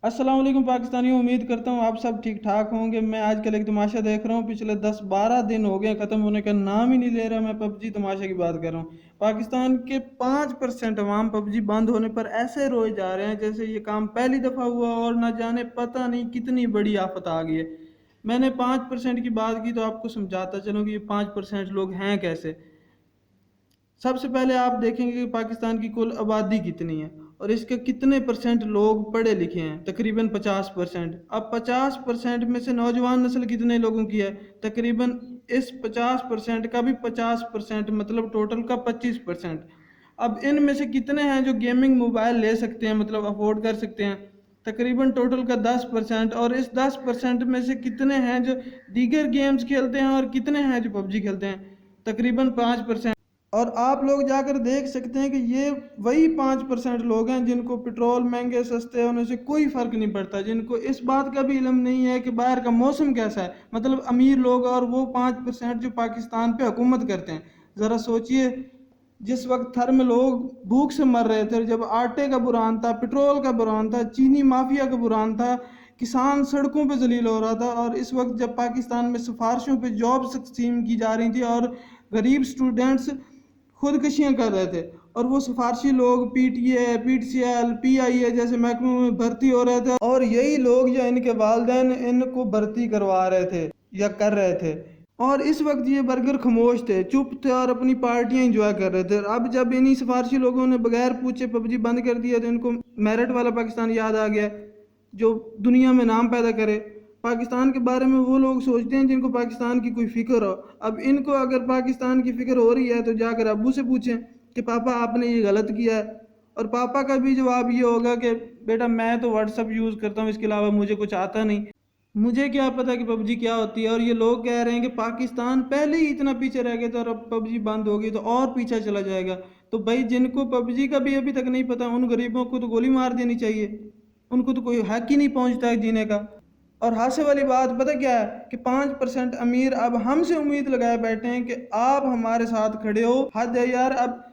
अस्सलाम वालेकुम पाकिस्तानियों, उम्मीद करता हूँ आप सब ठीक ठाक होंगे। मैं आजकल एक तमाशा देख रहा हूँ, पिछले 10-12 दिन हो गए, ख़त्म होने का नाम ही नहीं ले रहा। मैं पबजी तमाशे की बात कर रहा हूँ। पाकिस्तान के 5% अवाम पबजी बंद होने पर ऐसे रोए जा रहे हैं जैसे ये काम पहली दफ़ा हुआ और ना जाने पता नहीं कितनी बड़ी आफत आ गई है। मैंने 5% की बात की तो आपको समझाता चलूँ कि ये 5% लोग हैं कैसे। सबसे पहले आप देखेंगे कि पाकिस्तान की कुल आबादी कितनी है और इसके कितने परसेंट लोग पढ़े लिखे हैं। तकरीबन 50%। अब 50% में से नौजवान नस्ल कितने लोगों की है? तकरीबन इस 50% का भी 50%, मतलब टोटल का 25%। अब इनमें से कितने हैं जो गेमिंग मोबाइल ले सकते हैं, मतलब अफोर्ड कर सकते हैं? तकरीबन टोटल का 10%। और इस 10% में से कितने हैं जो दीगर गेम्स खेलते हैं और कितने हैं जो पबजी खेलते हैं? तकरीबन 5%। और आप लोग जाकर देख सकते हैं कि ये वही 5% लोग हैं जिनको पेट्रोल महंगे सस्ते होने से कोई फ़र्क नहीं पड़ता, जिनको इस बात का भी इल्म नहीं है कि बाहर का मौसम कैसा है। मतलब अमीर लोग और वो 5% जो पाकिस्तान पे हुकूमत करते हैं। ज़रा सोचिए, जिस वक्त थर में लोग भूख से मर रहे थे, जब आटे का बुरान था, पेट्रोल का बुरान था, चीनी माफिया का बुरान था, किसान सड़कों पे जलील हो रहा था, और इस वक्त जब पाकिस्तान में सिफारिशों पे जॉब तकसीम की जा रही थी और गरीब स्टूडेंट्स खुदकशियाँ कर रहे थे, और वो सिफारशी लोग पीटीए, पीटीसीएल, पीआईए जैसे महकमों में भर्ती हो रहे थे, और यही लोग या इनके वालिदैन इनको भर्ती करवा रहे थे या कर रहे थे। और इस वक्त ये बर्गर खामोश थे, चुप थे और अपनी पार्टियां इंजॉय कर रहे थे। और अब जब इन्हीं सिफारशी लोगों ने बगैर पूछे पबजी बंद कर दिया तो इनको मेरिट वाला पाकिस्तान याद आ गया, जो दुनिया में नाम पैदा करे। पाकिस्तान के बारे में वो लोग सोचते हैं जिनको पाकिस्तान की कोई फ़िक्र हो। अब इनको अगर पाकिस्तान की फ़िक्र हो रही है तो जाकर अब्बू से पूछें कि पापा आपने ये गलत किया है। और पापा का भी जवाब ये होगा कि बेटा मैं तो व्हाट्सअप यूज़ करता हूँ, इसके अलावा मुझे कुछ आता नहीं, मुझे क्या पता कि पबजी क्या होती है। और ये लोग कह रहे हैं कि पाकिस्तान पहले ही इतना पीछे रह गया था और अब पबजी बंद होगी तो और पीछे चला जाएगा। तो भाई, जिनको पबजी का भी अभी तक नहीं पता उन गरीबों को तो गोली मार देनी चाहिए, उनको तो कोई हक ही नहीं पहुंचता है जीने का। और हास्य वाली बात पता क्या है कि 5% अमीर अब हमसे उम्मीद लगाए बैठे हैं कि आप हमारे साथ खड़े हो। हद है यार। अब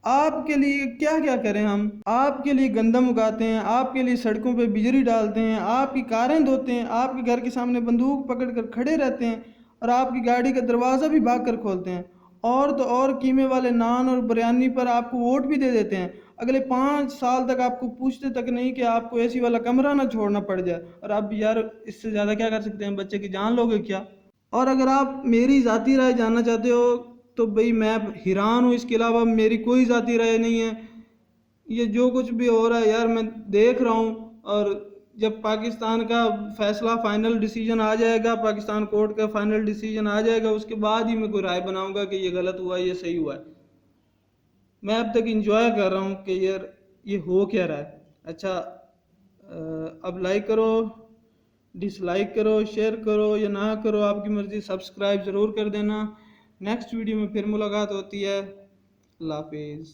आपके लिए क्या क्या करें हम? आपके लिए गंदम उगाते हैं, आपके लिए सड़कों पे बिजली डालते हैं, आपकी कारें धोते हैं, आपके घर के सामने बंदूक पकड़ कर खड़े रहते हैं, और आपकी गाड़ी का दरवाज़ा भी भाग कर खोलते हैं। और तो और कीमे वाले नान और बिरयानी पर आपको वोट भी दे देते हैं। अगले 5 साल तक आपको पूछते तक नहीं कि आपको एसी वाला कमरा ना छोड़ना पड़ जाए। और आप यार इससे ज़्यादा क्या कर सकते हैं? बच्चे की जान लोगे क्या? और अगर आप मेरी ज़ाती राय जानना चाहते हो तो भाई मैं हैरान हूँ, इसके अलावा मेरी कोई ज़ाती राय नहीं है। ये जो कुछ भी हो रहा है यार मैं देख रहा हूँ। और जब पाकिस्तान का फैसला फाइनल डिसीजन आ जाएगा, पाकिस्तान कोर्ट का फाइनल डिसीजन आ जाएगा, उसके बाद ही मैं कोई राय बनाऊंगा कि ये गलत हुआ ये सही हुआ है। मैं अब तक इंजॉय कर रहा हूँ कि यार ये हो क्या रहा है। अच्छा, अब लाइक करो, डिसलाइक करो, शेयर करो या ना करो, आपकी मर्ज़ी। सब्सक्राइब ज़रूर कर देना। नेक्स्ट वीडियो में फिर मुलाकात होती है। अल्लाह हाफिज़।